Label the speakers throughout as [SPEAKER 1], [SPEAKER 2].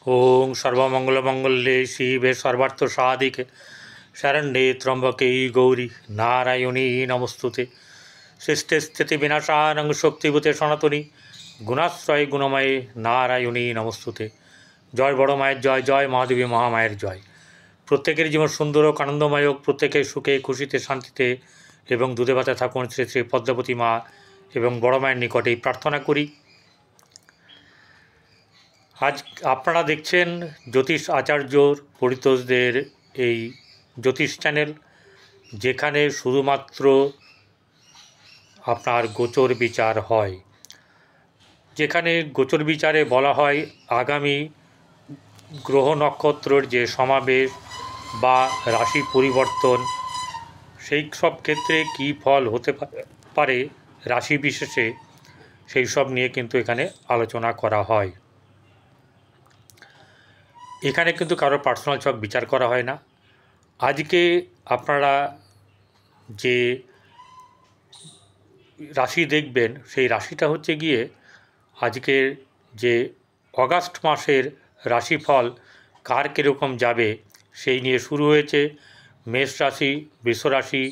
[SPEAKER 1] ओं सर्वमंगलमंगल्ये शिवे सर्वार्थसाधिके शरण्ये त्र्यंबके गौरी नारायणी नमस्तुते। सृष्टि स्थिति विनाशानं शक्तिभूते सनातनी गुणाश्रय गुणमये नारायणी नमस्तुते। जय बड़ मायर जय, जय महादेवी महामायर जय। प्रत्येकेर जीवन सुंदर और आनंदमय होक, प्रत्येकेर सुखे खुशिते शांतिते एवं दूधे भाते थाकुन श्री श्री पद्मावती मा एवं बड़ मायेर निकटे प्रार्थना करी। आज आपनारा देखছেন জ্যোতিষ আচার্যর পরিতোষদের এই জ্যোতিষ চ্যানেল, যেখানে শুধুমাত্র আপনার গোচর বিচার হয়, যেখানে গোচর বিচারে বলা হয় আগামী গ্রহ নক্ষত্রের যে সমাবেশ বা রাশি পরিবর্তন, সেই সব ক্ষেত্রে কী ফল হতে পারে রাশি বিশেষে, সেই সব নিয়ে কিন্তু এখানে আলোচনা করা হয়। এখানে কিন্তু কারো পার্সোনাল ছক বিচার করা হয় না। আজকে আপনারা যে রাশি দেখবেন সেই রাশিটা হচ্ছে গিয়ে আজকের যে অগাস্ট মাসের রাশিফল কার কীরকম যাবে সেই নিয়ে শুরু হয়েছে। মেষ রাশি, বৃষ রাশি,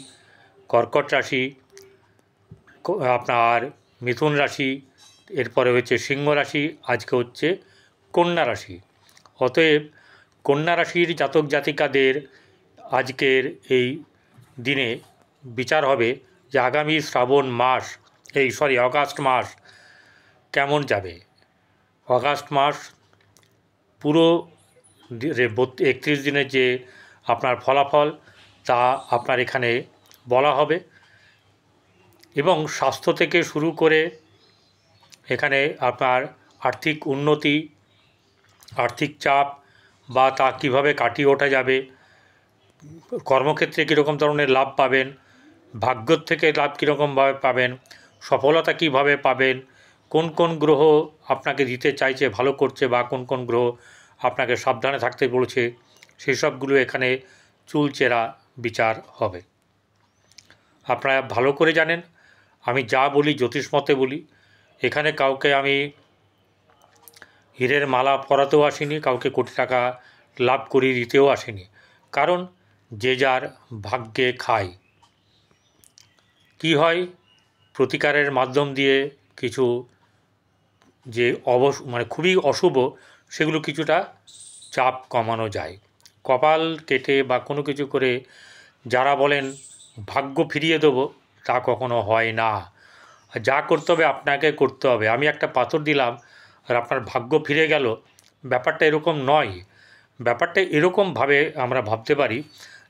[SPEAKER 1] কর্কট রাশি, আপনার মিথুন রাশি, এরপরে হচ্ছে সিংহ রাশি, আজকে হচ্ছে কন্যা রাশি। অতএব কন্যা রাশির জাতক জাতিকাদের আজকের এই দিনে বিচার হবে যে আগামী শ্রাবণ মাস অগাস্ট মাস কেমন যাবে। অগাস্ট মাস পুরো 31 দিনের যে আপনার ফলাফল তা আপনার এখানে বলা হবে এবং স্বাস্থ্য থেকে শুরু করে এখানে আপনার আর্থিক উন্নতি, আর্থিক চাপ বা তা কীভাবে কাটিয়ে ওঠা যাবে, কর্মক্ষেত্রে কীরকম ধরনের লাভ পাবেন, ভাগ্য থেকে লাভ কীরকমভাবে পাবেন, সফলতা কীভাবে পাবেন, কোন কোন গ্রহ আপনাকে দিতে চাইছে ভালো করছে বা কোন কোন গ্রহ আপনাকে সাবধানে থাকতে বলছে, সেই সবগুলো এখানে চুলচেরা বিচার হবে। আপনারা ভালো করে জানেন আমি যা বলি জ্যোতিষ মতে বলি। এখানে কাউকে আমি হীরের মালা পরাতেও আসিনি, কাউকে কোটি টাকা লাভ করিয়ে দিতেও আসিনি, কারণ যে যার ভাগ্যে খায়। কি হয়, প্রতিকারের মাধ্যম দিয়ে কিছু যে খুবই অশুভ সেগুলো কিছুটা চাপ কমানো যায়। কপাল কেটে বা কোনো কিছু করে যারা বলেন ভাগ্য ফিরিয়ে দেবো, তা কখনো হয় না। যা করতে হবে আপনাকে করতে হবে। আমি একটা পাথর দিলাম আর আপনার ভাগ্য ফিরে গেল, ব্যাপারটা এরকম নয়। ব্যাপারটা এরকমভাবে আমরা ভাবতে পারি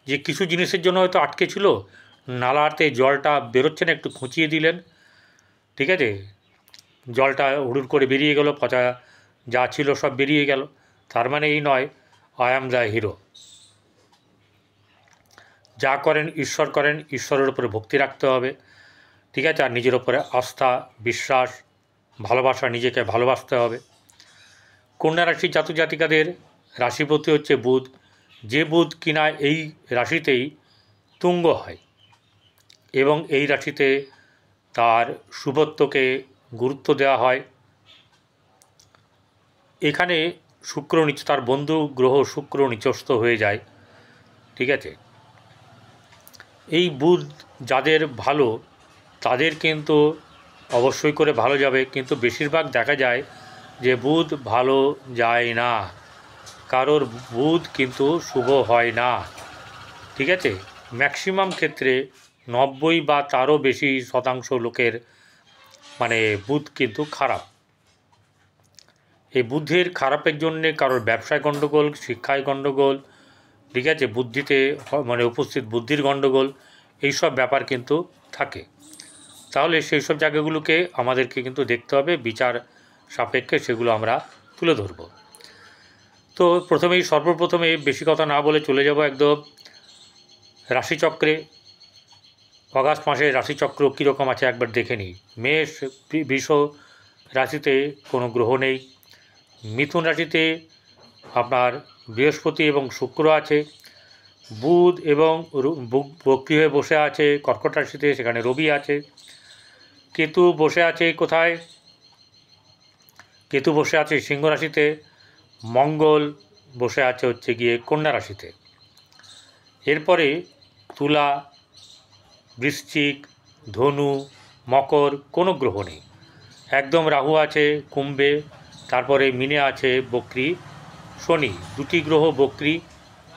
[SPEAKER 1] যে কিছু জিনিসের জন্য হয়তো আটকে ছিল, নালাতে জলটা বেরোচ্ছে না, একটু খুঁচিয়ে দিলেন, ঠিক আছে, জলটা হুড়ুর করে বেরিয়ে গেল, পচা যা ছিল সব বেরিয়ে গেল। তার মানে এই নয় আই অ্যাম দ্য হিরো। যা করেন ঈশ্বর করেন, ঈশ্বরের উপরে ভক্তি রাখতে হবে, ঠিক আছে, আর নিজের ওপরে আস্থা, বিশ্বাস, ভালোবাসা, নিজেকে ভালোবাসতে হবে। কন্যা রাশির জাতক জাতিকাদের রাশিপতি হচ্ছে বুধ, যে বুধ কিনা এই রাশিতেই তুঙ্গ হয় এবং এই রাশিতে তার শুভত্বকে গুরুত্ব দেওয়া হয়। এখানে শুক্র তার বন্ধু গ্রহ শুক্র নিচস্থ হয়ে যায়, ঠিক আছে। এই বুধ যাদের ভালো তাদের কিন্তু অবশ্যই করে ভালো যাবে, কিন্তু বেশিরভাগ দেখা যায় যে বুধ ভালো যায় না, কারোর বুধ কিন্তু শুভ হয় না, ঠিক আছে। ম্যাক্সিমাম ক্ষেত্রে 90 বা তারও বেশি শতাংশ লোকের বুধ কিন্তু খারাপ। এই বুদ্ধের খারাপের জন্যে কারোর ব্যবসায় গণ্ডগোল, শিক্ষায় গণ্ডগোল, ঠিক আছে, বুদ্ধিতে উপস্থিত বুদ্ধির গণ্ডগোল, এইসব ব্যাপার কিন্তু থাকে। তাহলে সেই সব জায়গাগুলোকে আমাদেরকে কিন্তু দেখতে হবে, বিচার সাপেক্ষে সেগুলো আমরা তুলে ধরব। তো সর্বপ্রথমে বেশি কথা না বলে চলে যাব একদম রাশিচক্রে। অগাস্ট মাসে রাশিচক্র কীরকম আছে একবার দেখে নিই। মেষ, বৃষ রাশিতে কোনো গ্রহ নেই। মিথুন রাশিতে আপনার বৃহস্পতি এবং শুক্র আছে। বুধ এবং বক্রী হয়ে বসে আছে কর্কট রাশিতে, সেখানে রবি আছে। কেতু বসে আছে কোথায়? কেতু বসে আছে সিংহ রাশিতে। মঙ্গল বসে আছে হচ্ছে গিয়ে কন্যা রাশিতে। এরপরে তুলা, বৃশ্চিক, ধনু, মকর কোনো গ্রহ নেই, একদম রাহু আছে কুম্ভে। তারপরে মিনে আছে বক্রী শনি, দুটি গ্রহ বক্রী,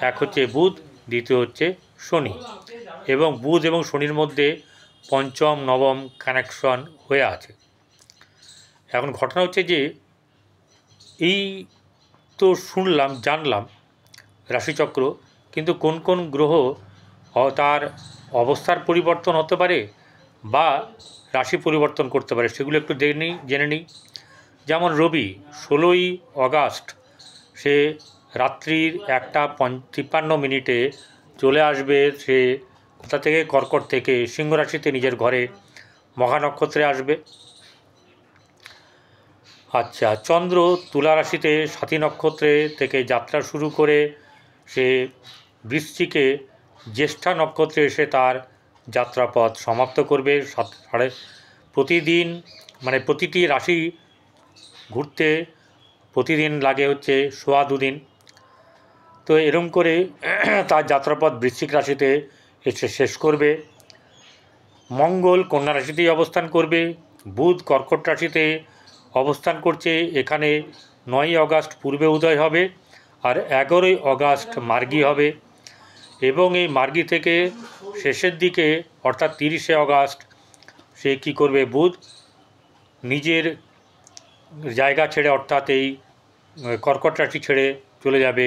[SPEAKER 1] এক হচ্ছে বুধ, দ্বিতীয় হচ্ছে শনি, এবং বুধ এবং শনির মধ্যে পঞ্চম নবম কানেকশন হয়ে আছে। এখন ঘটনা হচ্ছে যে এই তো শুনলাম জানলাম রাশিচক্র, কিন্তু কোন কোন গ্রহ তার অবস্থার পরিবর্তন হতে পারে বা রাশি পরিবর্তন করতে পারে সেগুলো একটু জেনে নিই। যেমন রবি 16ই অগাস্ট সে রাত্রির 1:53 চলে আসবে, সে কোথা থেকে, কর্কট থেকে সিংহ রাশিতে নিজের ঘরে মঘা নক্ষত্রে আসবে। আচ্ছা, চন্দ্র তুলা রাশিতে সাথী নক্ষত্রে থেকে যাত্রা শুরু করে সে বৃশ্চিকে জ্যেষ্ঠা নক্ষত্রে এসে তার যাত্রাপথ সমাপ্ত করবে। প্রতিদিন মানে প্রতিটি রাশি ঘুরতে প্রতিদিন লাগে হচ্ছে 2.5 দিন। তো এরম করে তার যাত্রাপথ বৃশ্চিক রাশিতে এসে শেষ করবে। মঙ্গল কন্যা রাশিতেই অবস্থান করবে, বুধ কর্কট রাশিতে অবস্থান করছে, এখানে 9ই অগাস্ট পূর্বে উদয় হবে আর 11ই অগাস্ট মার্গী হবে, এবং এই মার্গী থেকে শেষের দিকে অর্থাৎ 30শে অগাস্ট সে কী করবে, বুধ নিজের জায়গা ছেড়ে অর্থাৎ এই কর্কট রাশি ছেড়ে চলে যাবে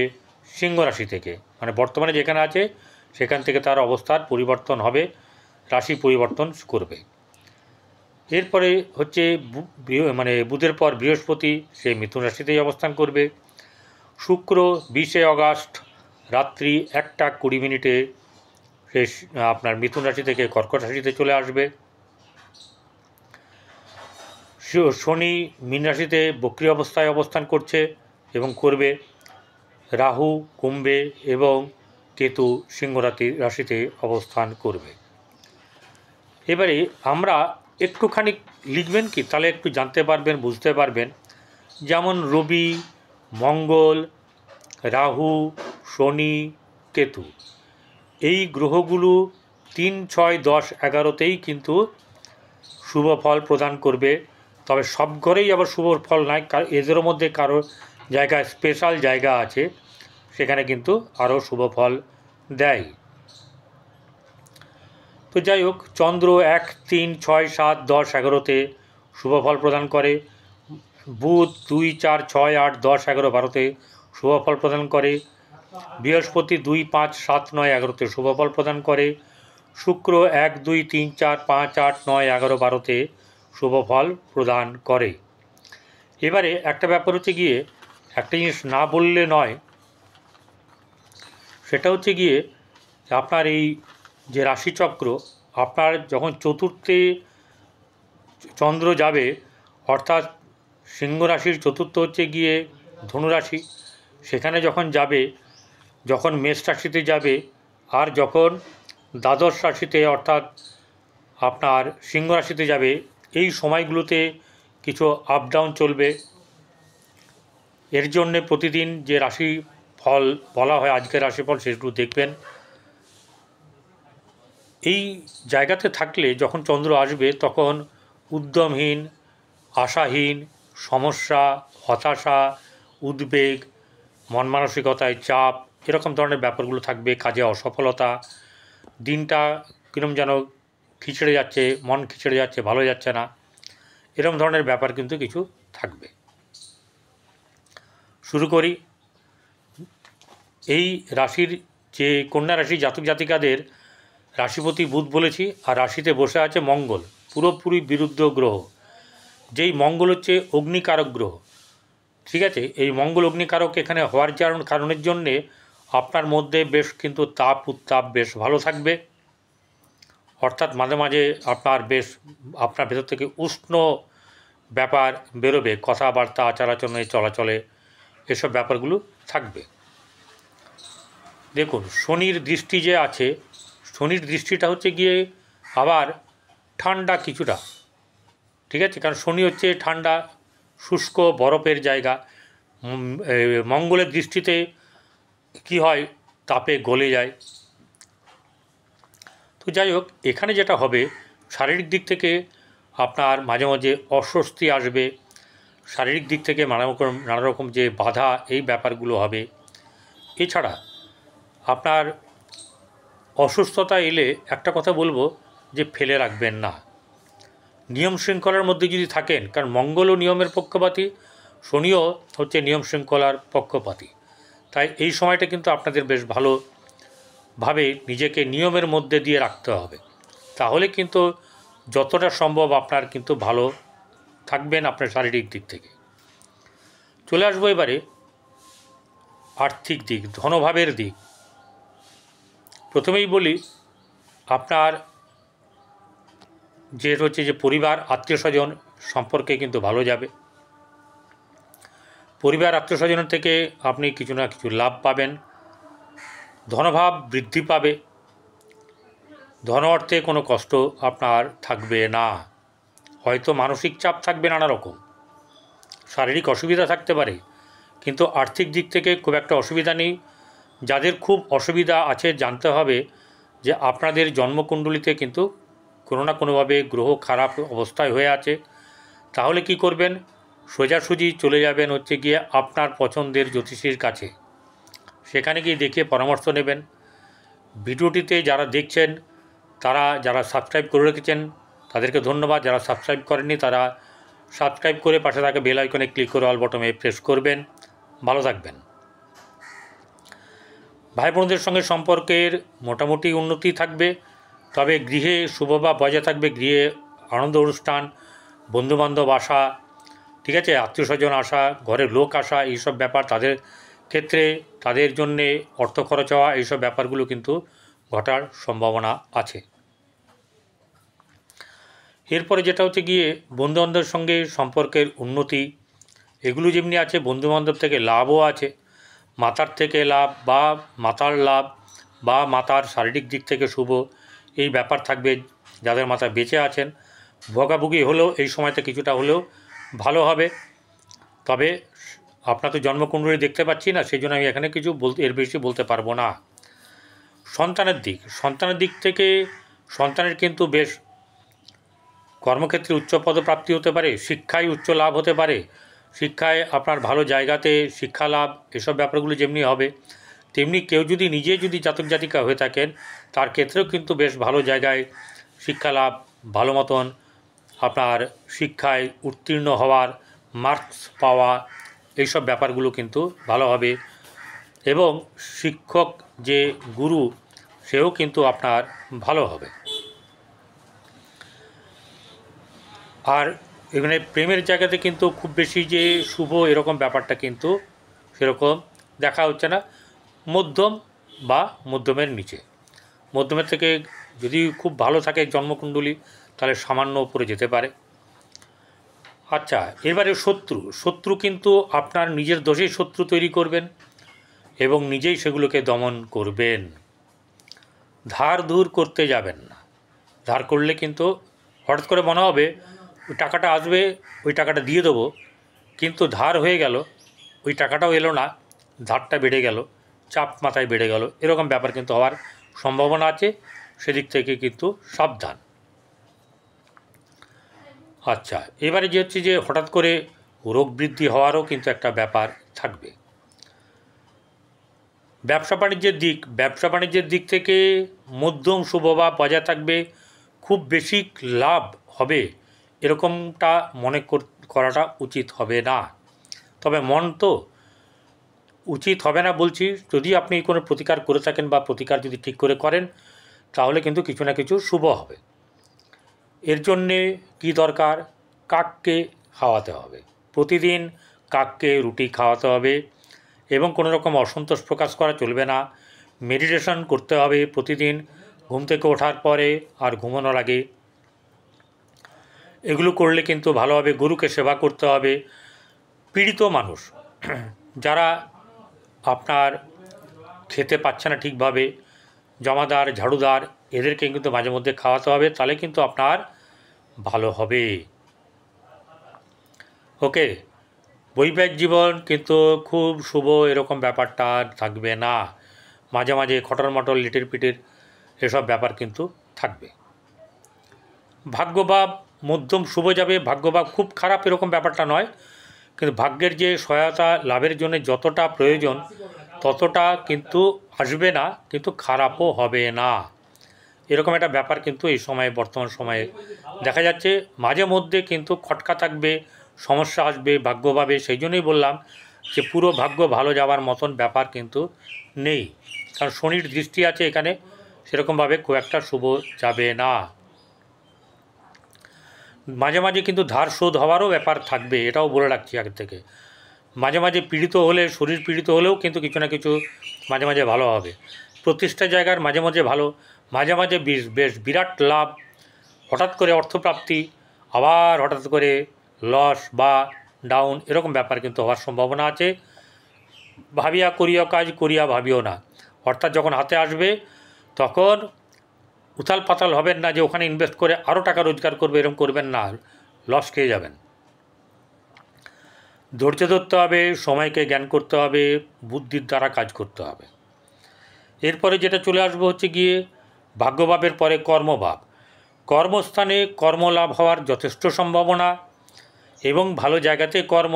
[SPEAKER 1] সিংহ রাশি থেকে, মানে বর্তমানে যেখানে আছে সেখান থেকে তার অবস্থার পরিবর্তন হবে, রাশি পরিবর্তন করবে। এরপরে হচ্ছে মানে বুধের পর বৃহস্পতি, সে মিথুন রাশিতেই অবস্থান করবে। শুক্র 20শে অগাস্ট রাত্রি 1:20 সে আপনার মিথুন রাশি থেকে কর্কট রাশিতে চলে আসবে। শনি মীন রাশিতে বক্রী অবস্থায় অবস্থান করছে এবং করবে। রাহু কুম্ভে এবং কেতু সিংহ রাশিতে অবস্থান করবে। এবারে আমরা একটুখানি লিখবেন কি, তাহলে একটু জানতে পারবেন, বুঝতে পারবেন। যেমন রবি, মঙ্গল, রাহু, শনি, কেতু, এই গ্রহগুলো 3, 6, 10, 11তেই কিন্তু শুভ ফল প্রদান করবে। তবে সব ঘরেই আবার শুভ ফল নয়, এদেরও মধ্যে কারো জায়গায় স্পেশাল জায়গা আছে, সেখানে কিন্তু আরও শুভ ফল দেয়। তো যাই হোক, চন্দ্র 1, 3, 6, 7, 10, 11তে শুভ ফল প্রদান করে। বুধ 2, 4, 6, 8, 10, 11, 12তে শুভ ফল প্রদান করে। বৃহস্পতি 2, 5, 7, 9, 11তে শুভ ফল প্রদান করে। শুক্র 1, 2, 3, 4, 5, 8, 9, 11, 12তে শুভ ফল প্রদান করে। এবারে একটা ব্যাপার হচ্ছে গিয়ে, একটা জিনিস না বললে নয়, সেটা হচ্ছে গিয়ে আপনার এই যে রাশিচক্র, আপনার যখন চতুর্থে চন্দ্র যাবে, অর্থাৎ সিংহ রাশির চতুর্থ হচ্ছে গিয়ে ধনুরাশি, সেখানে যখন যাবে, যখন মেষ রাশিতে যাবে, আর যখন দ্বাদশ রাশিতে অর্থাৎ আপনার সিংহ রাশিতে যাবে, এই সময়গুলোতে কিছু আপ ডাউন চলবে। এর জন্যে প্রতিদিন যে রাশি ফল বলা হয়, আজকের রাশিফল, সেগুলো দেখবেন। এই জায়গাতে থাকলে যখন চন্দ্র আসবে তখন উদ্যমহীন, আশাহীন, সমস্যা, হতাশা, উদ্বেগ, মন মানসিকতায় চাপ, এরকম ধরনের ব্যাপারগুলো থাকবে। কাজে অসফলতা, দিনটা কিরম যেন খিচড়ে যাচ্ছে, মন খিচড়ে যাচ্ছে, ভালো যাচ্ছে না, এরকম ধরনের ব্যাপার কিন্তু কিছু থাকবে। শুরু করি। এই রাশির যে কন্যা রাশি জাতক জাতিকাদের রাশিপতি বুধ বলেছি, আর রাশিতে বসে আছে মঙ্গল, পুরোপুরি বিরুদ্ধ গ্রহ। যেই মঙ্গল হচ্ছে অগ্নিকারক গ্রহ, ঠিক আছে। এই মঙ্গল অগ্নিকারক এখানে হওয়ার কারণের জন্যে আপনার মধ্যে বেশ কিন্তু তাপ উত্তাপ বেশ ভালো থাকবে, অর্থাৎ মাঝে মাঝে আপনার ভেতর থেকে উষ্ণ ব্যাপার বেরোবে, কথাবার্তা, আচার আচরণে, চলাচলে, এসব ব্যাপারগুলো থাকবে। দেখুন, শনির দৃষ্টি যে আছে, শনির দৃষ্টিটা হচ্ছে গিয়ে আবার ঠান্ডা কিছুটা, ঠিক আছে, কারণ শনি হচ্ছে ঠান্ডা, শুষ্ক, বরফের জায়গা। মঙ্গলের দৃষ্টিতে কি হয়, তাপে গলে যায়। তো যাই হোক, এখানে যেটা হবে, শারীরিক দিক থেকে আপনার মাঝে মাঝে অস্বস্তি আসবে, শারীরিক দিক থেকে নানা রকম যে বাধা, এই ব্যাপারগুলো হবে। এছাড়া আপনার অসুস্থতা এলে একটা কথা বলবো যে ফেলে রাখবেন না, নিয়ম শৃঙ্খলার মধ্যে যদি থাকেন, কারণ মঙ্গলও নিয়মের পক্ষপাতী, শনিও হচ্ছে নিয়ম শৃঙ্খলার পক্ষপাতী। তাই এই সময়টা কিন্তু আপনাদের বেশ ভালোভাবে নিজেকে নিয়মের মধ্যে দিয়ে রাখতে হবে, তাহলে কিন্তু যতটা সম্ভব আপনার কিন্তু ভালো থাকবেন আপনার শারীরিক দিক থেকে। চলে আসবো এবারে আর্থিক দিক, ধনভাবের দিক। প্রথমেই বলি, আপনার যে হচ্ছে যে পরিবার আত্মীয় স্বজন সম্পর্কে কিন্তু ভালো যাবে। পরিবার আত্মীয় স্বজনের থেকে আপনি কিছু না কিছু লাভ পাবেন, ধনভাব বৃদ্ধি পাবে, ধন অর্থে কোনো কষ্ট আপনার থাকবে না। হয়তো মানসিক চাপ থাকবে নানা রকম, শারীরিক অসুবিধা থাকতে পারে, কিন্তু আর্থিক দিক থেকে খুব একটা অসুবিধা নেই। যাদের খুব অসুবিধা আছে, জানতে হবে যে আপনাদের জন্মকুণ্ডলিতে কিন্তু কোনো না কোনোভাবে গ্রহ খারাপ অবস্থায় হয়ে আছে। তাহলে কি করবেন, সোজাসুজি চলে যাবেন হচ্ছে গিয়ে আপনার পছন্দের জ্যোতিষীর কাছে, সেখানে গিয়ে দেখিয়ে পরামর্শ নেবেন। ভিডিওটিতে যারা দেখছেন, তারা যারা সাবস্ক্রাইব করে রেখেছেন তাদেরকে ধন্যবাদ, যারা সাবস্ক্রাইব করেননি তারা সাবস্ক্রাইব করে পাশে থাকা বেল আইকনে ক্লিক করে অল বটমে প্রেস করবেন। ভালো থাকবেন। ভাই বোনদের সঙ্গে সম্পর্কের মোটামুটি উন্নতি থাকবে, তবে গৃহে শুভভাব বজায় থাকবে, গৃহে আনন্দ অনুষ্ঠান, বন্ধুবান্ধব আসা, ঠিক আছে, আত্মীয় স্বজন আসা, ঘরের লোক আসা, এইসব ব্যাপার তাদের ক্ষেত্রে, তাদের জন্যে অর্থ খরচ হওয়া, এইসব ব্যাপারগুলো কিন্তু ঘটার সম্ভাবনা আছে। এরপরে যেটা হচ্ছে গিয়ে বন্ধুবান্ধবের সঙ্গে সম্পর্কের উন্নতি, এগুলো যেমনি আছে, বন্ধুবান্ধব থেকে লাভও আছে, মাতার থেকে লাভ বা মাতার লাভ বা মাতার শারীরিক দিক থেকে শুভ, এই ব্যাপার থাকবে। যাদের মাতা বেঁচে আছেন, ভোগাভুগি হলেও এই সময়তে কিছুটা হলেও ভালো হবে। তবে আপনার তো জন্মকুণ্ডলী দেখতে পাচ্ছি না, সেই জন্য আমি এখানে কিছু এর বেশি বলতে পারবো না। সন্তানের দিক থেকে সন্তানের কিন্তু বেশ কর্মক্ষেত্রে উচ্চ পদপ্রাপ্তি হতে পারে, শিক্ষায় উচ্চ লাভ হতে পারে, শিক্ষায় আপনার ভালো জায়গাতে শিক্ষা লাভ, এসব ব্যাপারগুলো যেমনি হবে, তেমনি কেউ যদি নিজে যদি জাতক জাতিকা হয়ে থাকেন, তার ক্ষেত্রেও কিন্তু বেশ ভালো জায়গায় শিক্ষা লাভ, ভালো মতন আপনার শিক্ষায় উত্তীর্ণ হওয়ার, মার্কস পাওয়া, এইসব ব্যাপারগুলো কিন্তু ভালো হবে। এবং শিক্ষক যে গুরু, সেও কিন্তু আপনার ভালো হবে। আর এখানে প্রেমের জায়গাতে কিন্তু খুব বেশি যে শুভ এরকম ব্যাপারটা কিন্তু সেরকম দেখা হচ্ছে না, মধ্যম বা মধ্যমের নিচে। মধ্যমের থেকে যদি খুব ভালো থাকে জন্মকুণ্ডলী, তাহলে সামান্য উপরে যেতে পারে। আচ্ছা, এবারে শত্রু কিন্তু আপনার নিজের দোষেই শত্রু তৈরি করবেন এবং নিজেই সেগুলোকে দমন করবেন। ধার ধুর করতে যাবেন না, ধার করলে কিন্তু হঠাৎ করে মনে হবে ওই টাকাটা আসবে, ওই টাকাটা দিয়ে দেবো, কিন্তু ধার হয়ে গেল, ওই টাকাটাও এলো না, ধারটা বেড়ে গেল, চাপ মাথায় বেড়ে গেল, এরকম ব্যাপার কিন্তু হওয়ার সম্ভাবনা আছে। সেদিক থেকে কিন্তু সাবধান। আচ্ছা, এবারে যে হচ্ছে যে হঠাৎ করে রোগ বৃদ্ধি হওয়ারও কিন্তু একটা ব্যাপার থাকবে। ব্যবসা বাণিজ্যের দিক থেকে মধ্যম শুভভাব বজায় থাকবে, খুব বেশি লাভ হবে এরকমটা মনে করাটা উচিত হবে না। তবে মন তো উচিত হবে না বলছি, যদি আপনি কোনো প্রতিকার করে থাকেন বা প্রতিকার যদি ঠিক করে করেন, তাহলে কিন্তু কিছু না কিছু শুভ হবে। এর জন্যে কী দরকার, কাককে খাওয়াতে হবে, প্রতিদিন কাককে রুটি খাওয়াতে হবে এবং কোনো রকম অসন্তোষ প্রকাশ করা চলবে না। মেডিটেশন করতে হবে প্রতিদিন, ঘুম থেকে ওঠার পরে আর ঘুমানোর আগে, এগুলো করলে কিন্তু ভালো হবে। গরুকে সেবা করতে হবে। পীড়িত মানুষ যারা আপনার খেতে পাচ্ছে না ঠিকভাবে, জমাদার, ঝাড়ুদার, এদেরকে কিন্তু মাঝে মধ্যে খাওয়াতে হবে, তাহলে কিন্তু আপনার ভালো হবে। ওকে, বৈবাহিক জীবন কিন্তু খুব শুভ এরকম ব্যাপারটা থাকবে না, মাঝে মাঝে খটর মটর লিটির পিটির এসব ব্যাপার কিন্তু থাকবে। ভাগ্যভাব মধ্যম শুভ যাবে, ভাগ্যভাব খুব খারাপ এরকম ব্যাপারটা নয়, কিন্তু ভাগ্যের যে সহায়তা লাভের জন্য যতটা প্রয়োজন ততটা কিন্তু আসবে না, কিন্তু খারাপও হবে না, এরকম একটা ব্যাপার কিন্তু এই সময়ে বর্তমান সময়ে দেখা যাচ্ছে। মাঝে মধ্যে কিন্তু খটকা থাকবে, সমস্যা আসবে ভাগ্যভাবে, সেই জন্যই বললাম যে পুরো ভাগ্য ভালো যাওয়ার মতন ব্যাপার কিন্তু নেই, কারণ শনির দৃষ্টি আছে এখানে, সেরকমভাবে খুব একটা শুভ যাবে না। মাঝে মাঝে কিন্তু ধার শোধ হওয়ারও ব্যাপার থাকবে, এটাও বলে রাখছি আগে থেকে। মাঝে মাঝে পীড়িত হলে, শরীর পীড়িত হলেও কিন্তু কিছু না কিছু মাঝে মাঝে ভালো হবে। প্রতিষ্ঠা জায়গার মাঝে মাঝে ভালো, মাঝে মাঝে বেশ বিরাট লাভ, হঠাৎ করে অর্থপ্রাপ্তি, আবার হঠাৎ করে লস বা ডাউন এরকম ব্যাপার কিন্তু হওয়ার সম্ভাবনা আছে। ভাবিয়া করিয়া কাজ, করিয়া ভাবিও না, অর্থাৎ যখন হাতে আসবে তখন উথাল পাতাল হবেন না যে ওখানে ইনভেস্ট করে আরও টাকা রোজগার করবে, এরকম করবেন না, লস খেয়ে যাবেন। ধৈর্য ধরতে হবে, সময়কে জ্ঞান করতে হবে, বুদ্ধির দ্বারা কাজ করতে হবে। এরপরে যেটা চলে আসবে হচ্ছে গিয়ে ভাগ্যভাবের পরে কর্মভাব। কর্মস্থানে কর্মলাভ হওয়ার যথেষ্ট সম্ভাবনা এবং ভালো জায়গাতে কর্ম,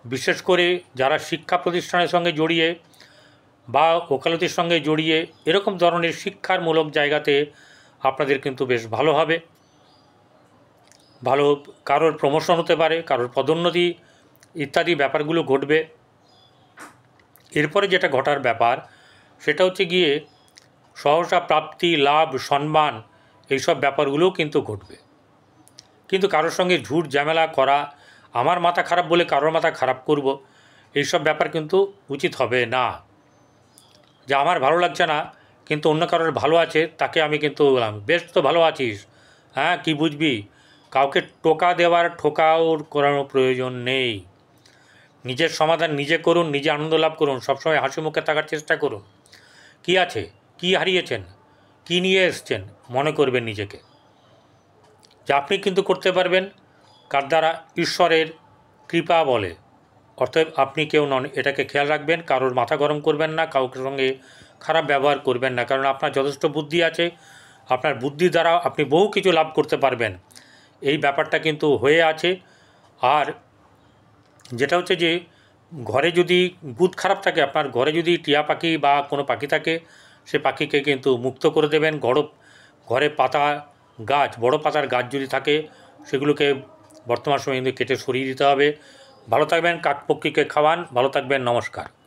[SPEAKER 1] বিশেষ করে যারা শিক্ষা প্রতিষ্ঠানের সঙ্গে জড়িয়ে বা ওকালতির সঙ্গে জড়িয়ে এরকম ধরনের শিক্ষারমূলক জায়গাতে আপনাদের কিন্তু বেশ ভালো হবে। ভালো কারোর প্রমোশন হতে পারে, কারোর পদোন্নতি ইত্যাদি ব্যাপারগুলো ঘটবে। এরপরে যেটা ঘটার ব্যাপার সেটা হচ্ছে গিয়ে সহসা প্রাপ্তি, লাভ, সম্মান এইসব ব্যাপারগুলোও কিন্তু ঘটবে। কিন্তু কারোর সঙ্গে ঝুট ঝামেলা করা, আমার মাথা খারাপ বলে কারোর মাথা খারাপ করব, এইসব ব্যাপার কিন্তু উচিত হবে না। যে আমার ভালো লাগছে না কিন্তু অন্য কারোর ভালো আছে, তাকে আমি কিন্তু বললাম বেশ তো ভালো আছিস, হ্যাঁ কী বুঝবি, কাউকে টোকা দেওয়ার ঠোকাও করানোর প্রয়োজন নেই। নিজের সমাধান নিজে করুন, নিজে আনন্দ লাভ করুন, সবসময় হাসি মুখে থাকার চেষ্টা করুন। কী আছে, কী হারিয়েছেন, কী নিয়ে এসছেন, মনে করবেন নিজেকে যে আপনি কিন্তু করতে পারবেন, কার দ্বারা, ঈশ্বরের কৃপা বলে, অতএব আপনি কেউ নন, এটাকে খেয়াল রাখবেন। কারোর মাথা গরম করবেন না, কাউকে সঙ্গে খারাপ ব্যবহার করবেন না, কারণ আপনার যথেষ্ট বুদ্ধি আছে, আপনার বুদ্ধি দ্বারা আপনি বহু কিছু লাভ করতে পারবেন, এই ব্যাপারটা কিন্তু হয়ে আছে। আর যেটা হচ্ছে যে ঘরে যদি বুধ খারাপ থাকে, আপনার ঘরে যদি টিয়া পাখি বা কোনো পাখি থাকে, সে পাখিকে কিন্তু মুক্ত করে দেবেন। ঘরে পাতা গাছ, বড় পাতার গাছ যদি থাকে সেগুলোকে বর্তমান সময়ে কিন্তু কেটে সরিয়ে দিতে হবে। ভালো থাকবেন, কাকপক্ষীকে খাওয়ান, ভালো থাকবেন, নমস্কার।